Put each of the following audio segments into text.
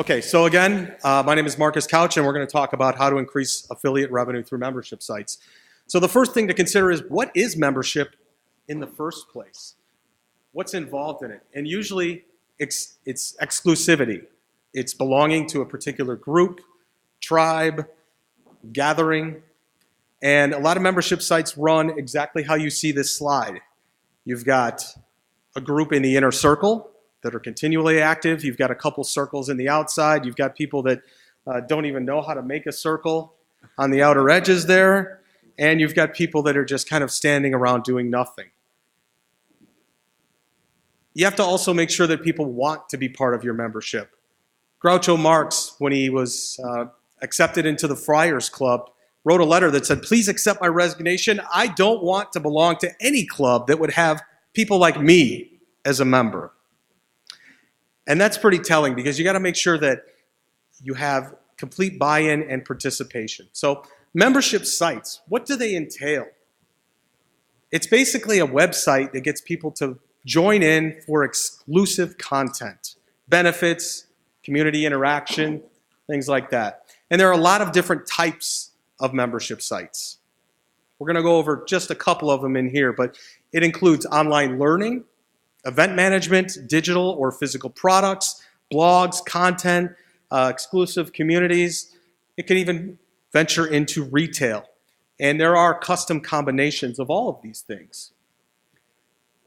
Okay, so again, my name is Marcus Couch, and we're going to talk about how to increase affiliate revenue through membership sites. So the first thing to consider is, what is membership in the first place? What's involved in it? And usually it's exclusivity. It's belonging to a particular group, tribe, gathering, and a lot of membership sites run exactly how you see this slide. You've got a group in the inner circle that are continually active. You've got a couple circles in the outside. You've got people that don't even know how to make a circle on the outer edges there. And you've got people that are just kind of standing around doing nothing. You have to also make sure that people want to be part of your membership. Groucho Marx, when he was accepted into the Friars Club, wrote a letter that said, "Please accept my resignation. I don't want to belong to any club that would have people like me as a member." And that's pretty telling, because you got to make sure that you have complete buy-in and participation. So membership sites, what do they entail? It's basically a website that gets people to join in for exclusive content, benefits, community interaction, things like that. And there are a lot of different types of membership sites. We're going to go over just a couple of them in here, but it includes online learning, event management, digital or physical products, blogs, content, exclusive communities. It can even venture into retail. And there are custom combinations of all of these things.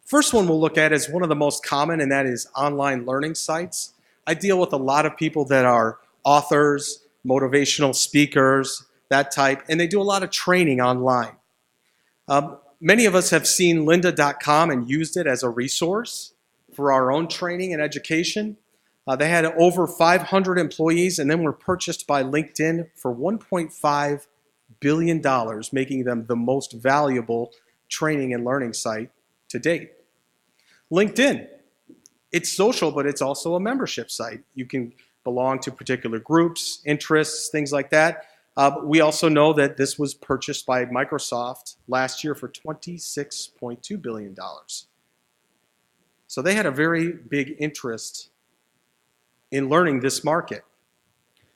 First one we'll look at is one of the most common, and that is online learning sites. I deal with a lot of people that are authors, motivational speakers, that type, and they do a lot of training online. Many of us have seen lynda.com and used it as a resource for our own training and education. They had over 500 employees and then were purchased by LinkedIn for $1.5 billion, making them the most valuable training and learning site to date. LinkedIn, it's social, but it's also a membership site. You can belong to particular groups, interests, things like that. We also know that this was purchased by Microsoft last year for $26.2 billion. So they had a very big interest in learning this market.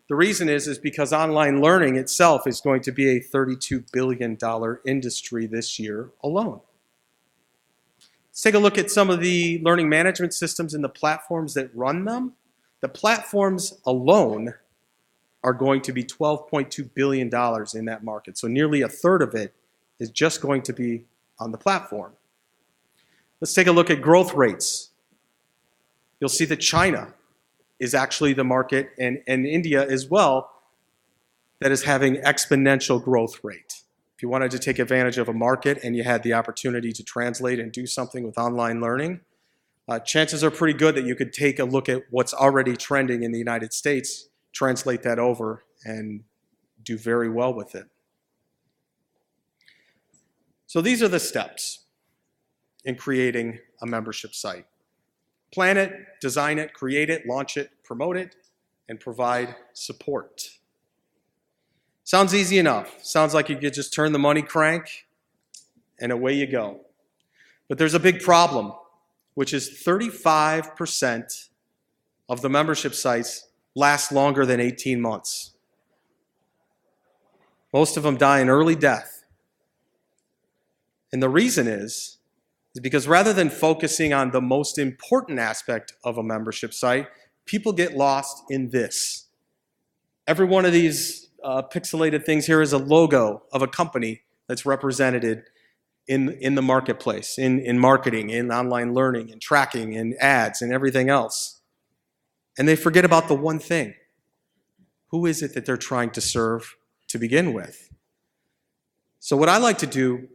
The reason is because online learning itself is going to be a $32 billion industry this year alone. Let's take a look at some of the learning management systems and the platforms that run them. The platforms alone are going to be $12.2 billion in that market. So nearly a third of it is just going to be on the platform. Let's take a look at growth rates. You'll see that China is actually the market, and India as well, that is having exponential growth rate. If you wanted to take advantage of a market and you had the opportunity to translate and do something with online learning, chances are pretty good that you could take a look at what's already trending in the United States, translate that over, and do very well with it. So these are the steps in creating a membership site. Plan it, design it, create it, launch it, promote it, and provide support. Sounds easy enough. Sounds like you could just turn the money crank and away you go. But there's a big problem, which is 35% of the membership sites last longer than 18 months. Most of them die an early death. And the reason is because rather than focusing on the most important aspect of a membership site, people get lost in this. Every one of these pixelated things here is a logo of a company that's represented in the marketplace, in marketing, in online learning, in tracking, in ads, and everything else. And they forget about the one thing. Who is it that they're trying to serve to begin with? So what I like to do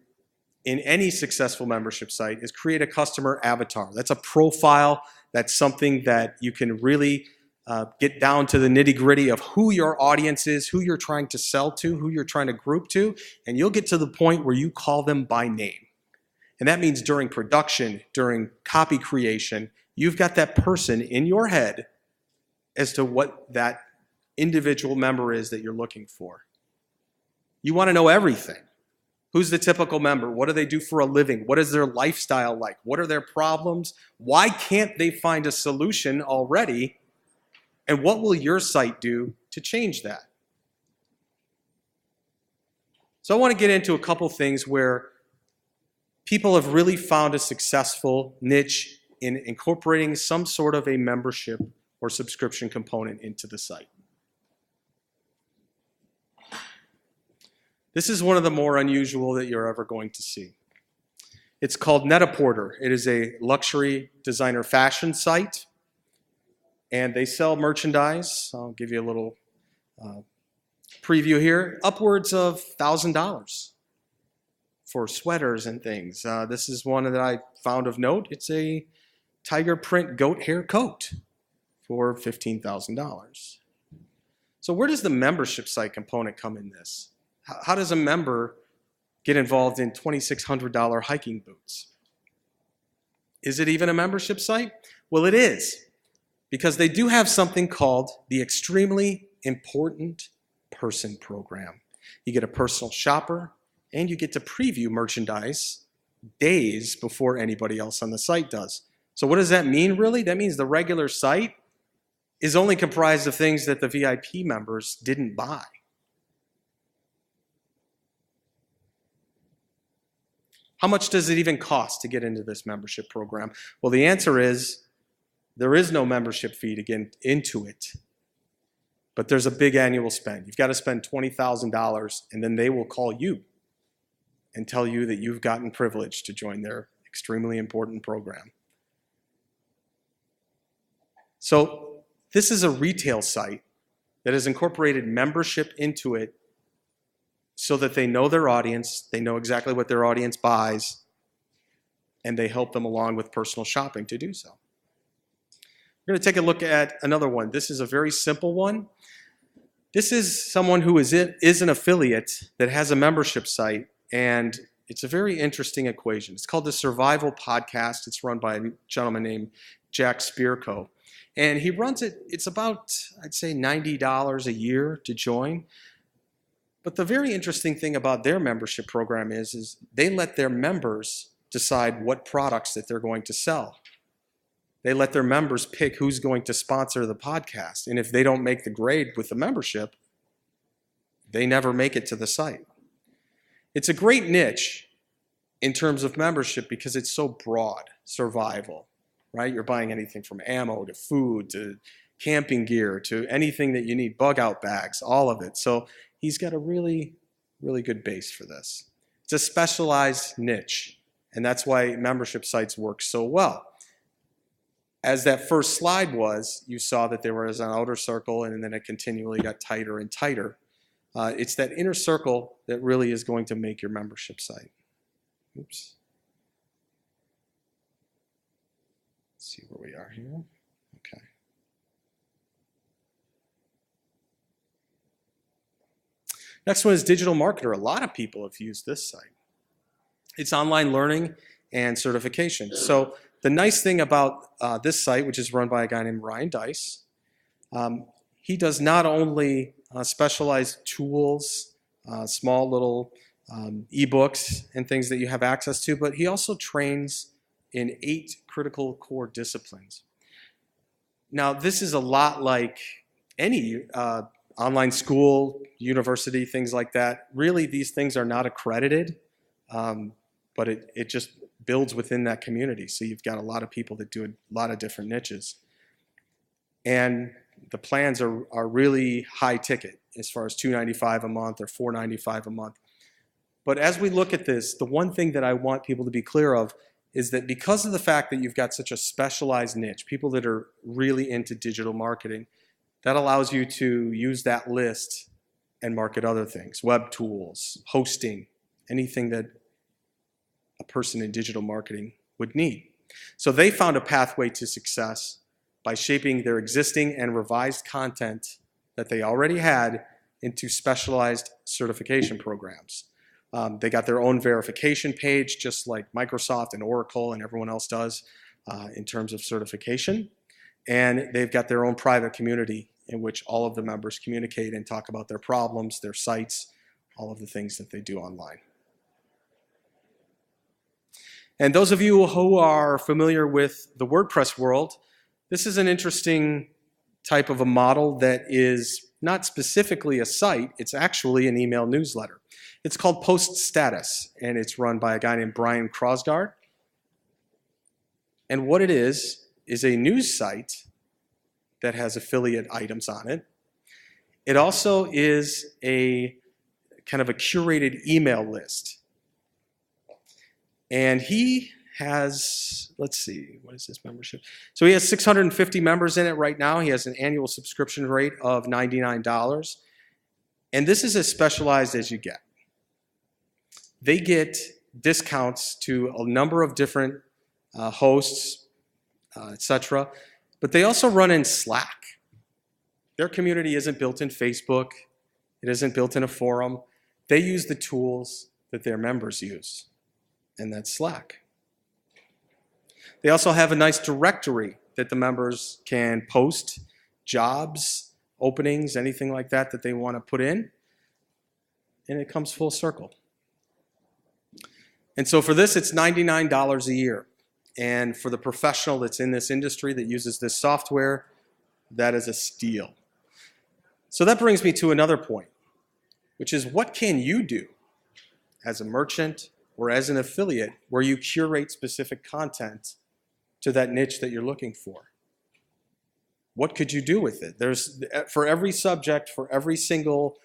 in any successful membership site is create a customer avatar. That's a profile. That's something that you can really get down to the nitty-gritty of who your audience is, who you're trying to sell to, who you're trying to group to, and you'll get to the point where you call them by name. And that means during production, during copy creation, you've got that person in your head as to what that individual member is that you're looking for. You want to know everything. Who's the typical member? What do they do for a living? What is their lifestyle like? What are their problems? Why can't they find a solution already And what will your site do to change that? So I want to get into a couple things where people have really found a successful niche in incorporating some sort of a membership or subscription component into the site. This is one of the more unusual that you're ever going to see. It's called Netaporter. It is a luxury designer fashion site, and they sell merchandise. I'll give you a little preview here. Upwards of $1,000 for sweaters and things. This is one that I found of note. It's a tiger print goat hair coat for $15,000. So where does the membership site component come in this? How does a member get involved in $2,600 hiking boots? Is it even a membership site? Well, it is, because they do have something called the Extremely Important Person Program. You get a personal shopper, and you get to preview merchandise days before anybody else on the site does. So what does that mean, really? That means the regular site is only comprised of things that the VIP members didn't buy. How much does it even cost to get into this membership program? Well, the answer is there is no membership fee to get into it, but there's a big annual spend. You've got to spend $20,000, and then they will call you and tell you that you've gotten privilege to join their extremely important program. So this is a retail site that has incorporated membership into it so that they know their audience, they know exactly what their audience buys, and they help them along with personal shopping to do so. We're going to take a look at another one. This is a very simple one. This is someone who is an affiliate that has a membership site, and it's a very interesting equation. It's called the Survival Podcast. It's run by a gentleman named Jack Spirko. And he runs it, it's about, I'd say, $90 a year to join. But the very interesting thing about their membership program is they let their members decide what products that they're going to sell. They let their members pick who's going to sponsor the podcast. And if they don't make the grade with the membership, they never make it to the site. It's a great niche in terms of membership because it's so broad. Survival, right? You're buying anything from ammo to food to camping gear to anything that you need, bug out bags, all of it. So he's got a really, really good base for this. It's a specialized niche, and that's why membership sites work so well. As that first slide was, you saw that there was an outer circle, and then it continually got tighter and tighter. It's that inner circle that really is going to make your membership site. Oops. Let's see where we are here. Okay. Next one is Digital Marketer. A lot of people have used this site. It's online learning and certification. So the nice thing about this site, which is run by a guy named Ryan Dice, he does not only specialized tools, small little ebooks and things that you have access to, but he also trains in 8 critical core disciplines. Now, this is a lot like any online school, university, things like that. Really, these things are not accredited, but it just builds within that community. So you've got a lot of people that do a lot of different niches. And the plans are really high ticket as far as $295 a month or $495 a month. But as we look at this, the one thing that I want people to be clear of is that because of the fact that you've got such a specialized niche, people that are really into digital marketing, that allows you to use that list and market other things, web tools, hosting, anything that a person in digital marketing would need. So they found a pathway to success by shaping their existing and revised content that they already had into specialized certification programs. They got their own verification page, just like Microsoft and Oracle and everyone else does in terms of certification. And they've got their own private community in which all of the members communicate and talk about their problems, their sites, all of the things that they do online. And those of you who are familiar with the WordPress world, this is an interesting type of a model that is not specifically a site, it's actually an email newsletter. It's called Post Status, and it's run by a guy named Brian Crosgard. And what it is a news site that has affiliate items on it. It also is a kind of a curated email list. And he has, let's see, what is this membership? So he has 650 members in it right now. He has an annual subscription rate of $99. And this is as specialized as you get. They get discounts to a number of different hosts, etc. But they also run in Slack. Their community isn't built in Facebook. It isn't built in a forum. They use the tools that their members use, and that's Slack. They also have a nice directory that the members can post jobs, openings, anything like that that they want to put in, and it comes full circle. And so for this, it's $99 a year. And for the professional that's in this industry that uses this software, that is a steal. So that brings me to another point, which is what can you do as a merchant or as an affiliate where you curate specific content to that niche that you're looking for? What could you do with it? There's, for every subject, for every single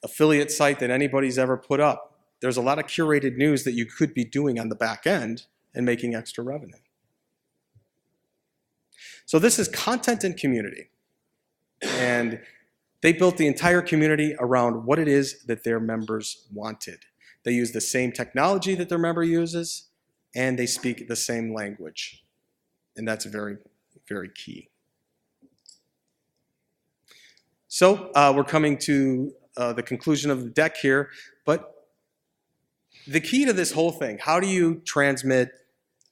affiliate site that anybody's ever put up, there's a lot of curated news that you could be doing on the back end and making extra revenue. So this is content and community. And they built the entire community around what it is that their members wanted. They use the same technology that their member uses, and they speak the same language. And that's very, very key. So we're coming to the conclusion of the deck here, but the key to this whole thing, how do you transmit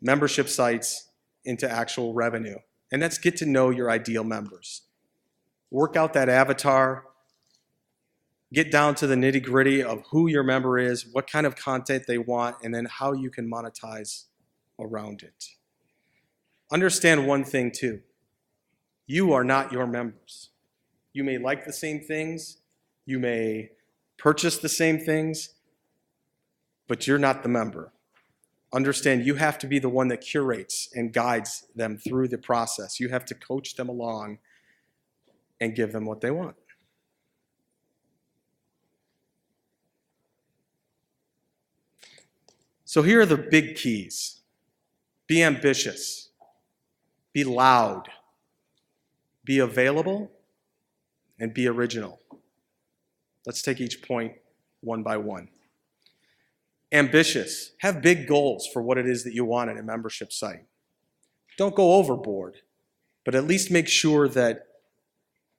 membership sites into actual revenue? And that's get to know your ideal members. Work out that avatar, get down to the nitty-gritty of who your member is, what kind of content they want, and then how you can monetize around it. Understand one thing too. You are not your members. You may like the same things, you may purchase the same things, but you're not the member. Understand you have to be the one that curates and guides them through the process. You have to coach them along and give them what they want. So here are the big keys. Be ambitious. Be loud. Be available. And be original. Let's take each point one by one. Ambitious. Have big goals for what it is that you want in a membership site. Don't go overboard, but at least make sure that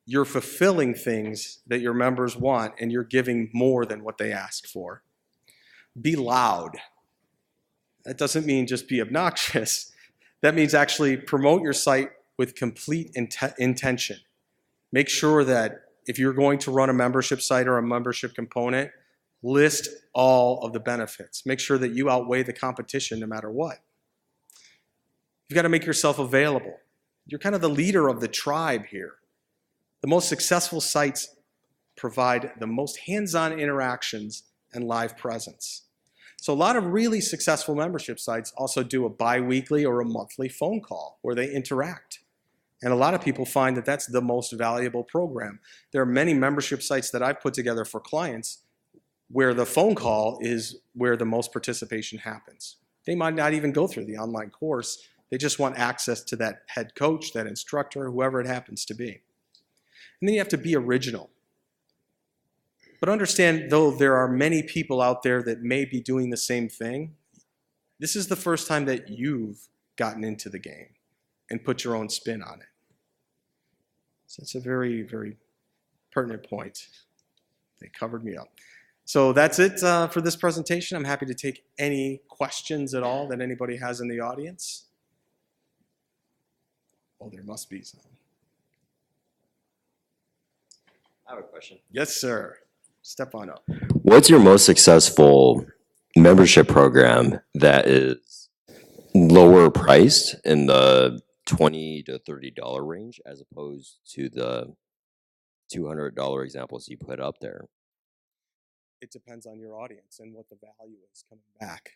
you're fulfilling things that your members want and you're giving more than what they ask for. Be loud. That doesn't mean just be obnoxious. That means actually promote your site with complete intention. Make sure that if you're going to run a membership site or a membership component, list all of the benefits. Make sure that you outweigh the competition no matter what. You've got to make yourself available. You're kind of the leader of the tribe here. The most successful sites provide the most hands-on interactions and live presence. So a lot of really successful membership sites also do a bi-weekly or a monthly phone call where they interact. And a lot of people find that that's the most valuable program. There are many membership sites that I've put together for clients where the phone call is where the most participation happens. They might not even go through the online course. They just want access to that head coach, that instructor, whoever it happens to be. And then you have to be original. But understand, though there are many people out there that may be doing the same thing, this is the first time that you've gotten into the game and put your own spin on it. So it's a very, very pertinent point. They covered me up. So that's it for this presentation. I'm happy to take any questions at all that anybody has in the audience. Oh, there must be some. I have a question. Yes, sir. Step on up. What's your most successful membership program that is lower priced in the $20 to $30 range as opposed to the $200 examples you put up there? It depends on your audience and what the value is coming back.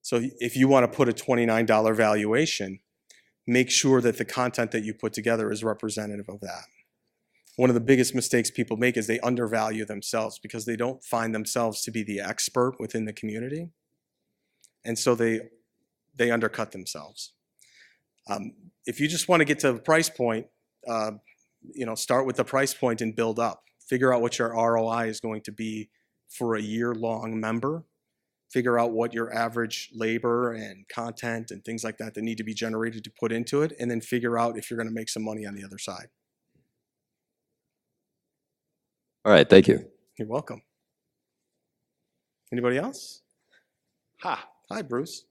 So if you want to put a $29 valuation, make sure that the content that you put together is representative of that. One of the biggest mistakes people make is they undervalue themselves because they don't find themselves to be the expert within the community. And so they undercut themselves. If you just want to get to the price point, start with the price point and build up. Figure out what your ROI is going to be for a year-long member. Figure out what your average labor and content and things like that need to be generated to put into it, and then figure out if you're going to make some money on the other side. All right, thank you. You're welcome. Anybody else? Hi, Bruce.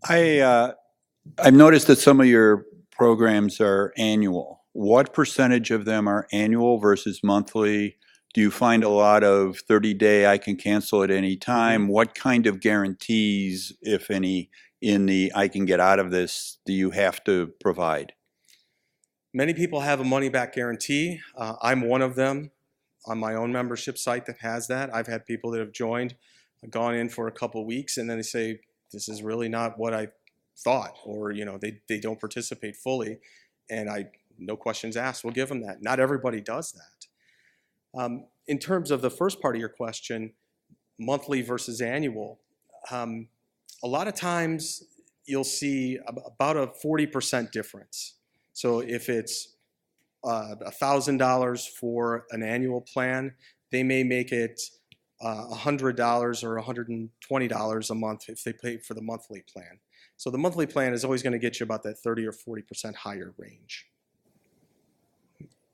I've noticed that some of your programs are annual. What percentage of them are annual versus monthly? Do you find a lot of 30-day, I can cancel at any time? What kind of guarantees, if any, in the I can get out of this, do you have to provide? Many people have a money-back guarantee. I'm one of them on my own membership site that has that. I've had people that have joined, gone in for a couple of weeks, and then they say, this is really not what I thought, or they don't participate fully, and no questions asked, we'll give them that. Not everybody does that. In terms of the first part of your question, monthly versus annual, a lot of times you'll see about a 40% difference. So if it's $1,000 for an annual plan, they may make it $100 or $120 a month if they pay for the monthly plan. So the monthly plan is always going to get you about that 30 or 40% higher range.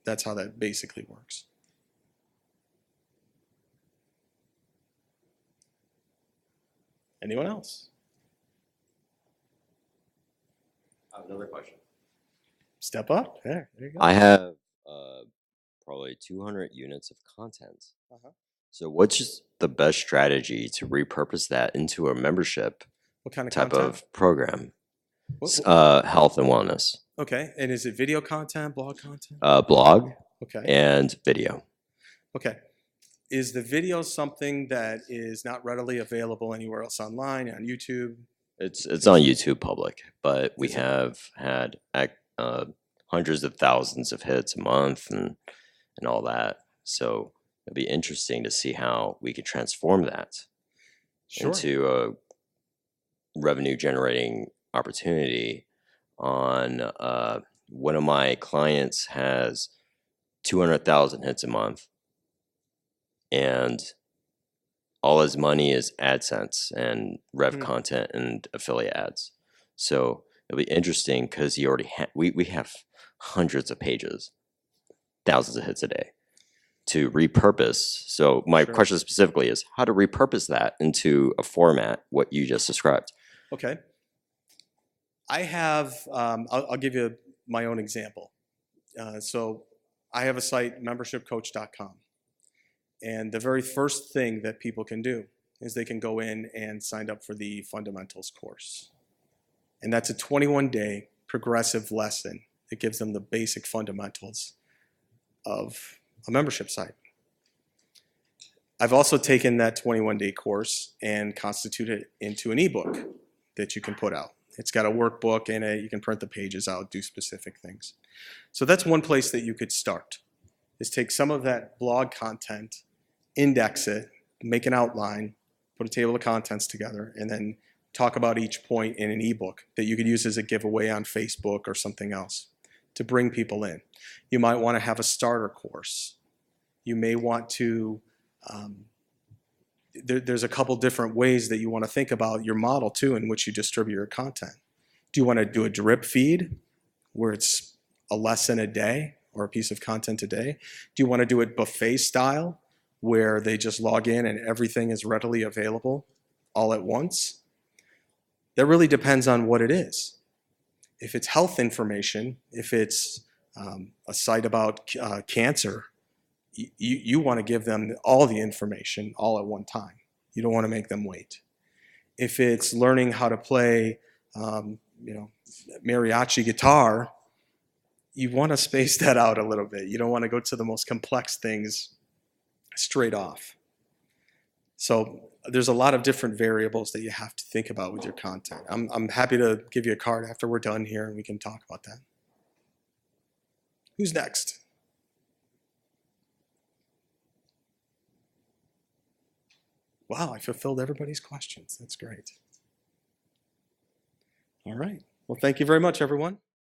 That's how that basically works. Anyone else? I have another question. Step up. There you go. I have probably 200 units of content. So what's the best strategy to repurpose that into a membership What kind of type content? of program? What? Health and wellness. Okay. And is it video content, blog content? Blog Okay. and video. Okay. Is the video something that is not readily available anywhere else online, on YouTube? It's on YouTube public, but we Is it? have had hundreds of thousands of hits a month and all that. So it'd be interesting to see how we could transform that into a revenue generating opportunity. On one of my clients has 200,000 hits a month, and all his money is AdSense and Rev content and affiliate ads. So it'll be interesting because he already we have hundreds of pages, thousands of hits a day to repurpose. So my question specifically is how to repurpose that into a format, what you just described. Okay. I have, I'll give you my own example. So I have a site, membershipcoach.com. And the very first thing that people can do is they can go in and sign up for the fundamentals course. And that's a 21-day progressive lesson that gives them the basic fundamentals of a membership site. I've also taken that 21-day course and constituted it into an ebook that you can put out. It's got a workbook in it. You can print the pages out, do specific things. So that's one place that you could start, is take some of that blog content, index it, make an outline, put a table of contents together, and then talk about each point in an ebook that you could use as a giveaway on Facebook or something else to bring people in. You might want to have a starter course. You may want to, there's a couple different ways that you want to think about your model too in which you distribute your content. Do you want to do a drip feed where it's a lesson a day or a piece of content a day? Do you want to do it buffet style where they just log in and everything is readily available all at once? That really depends on what it is. If it's health information, if it's a site about cancer, you want to give them all the information all at one time. You don't want to make them wait. If it's learning how to play mariachi guitar, you want to space that out a little bit. You don't want to go to the most complex things straight off. So there's a lot of different variables that you have to think about with your content. I'm happy to give you a card after we're done here and we can talk about that. Who's next? Wow, I fulfilled everybody's questions. That's great. All right. Well, thank you very much, everyone.